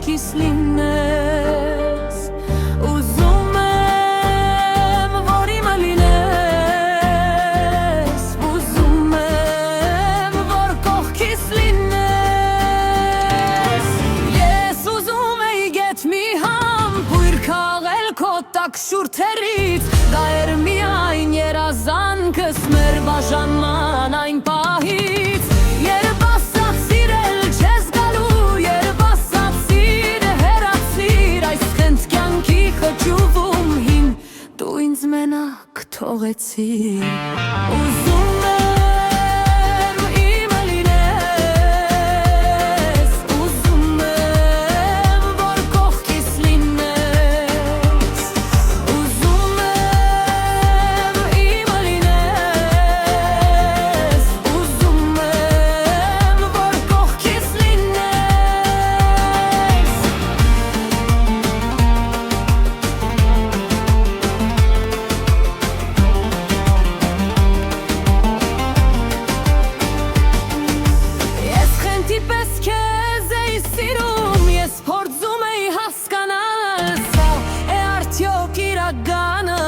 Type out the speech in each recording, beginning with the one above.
կողքիս լինես Ուզում եմ, որ իմը լինես Ուզում եմ, որ կողքիս լինես Ես ուզում էի գետ մի համբույր քաղել քո տակ շուրթերից Դա էր միայն երազանքս մեր բաժանման այն պահից Երբ ասաց սիրել չես գալու Երբ ասաց սիրը հեռացիր Այսքան կյանքի խճուվում հին Դու ինձ մենակ թողեցիր Ուզում եմ իմը լինես Ուզում եմ որ կողքիս լինես Ուզում եմ իմը լինես Ուզում եմ որ կողքիս լինես Ես խենթի պես քեզ էի սիրում Ես փորձում էի հասկանալ Սա է արդյոք իրականը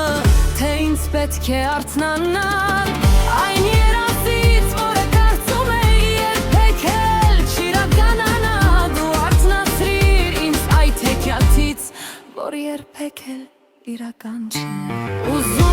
Թե ինձ պետք է արթնանալ Այն երազից, որը կարծում էի երբեք էլ չիրականանա Դու արթնացրիր ինձ այդ հեքիաթից Որ երբեք էլ իրական չի Ուզում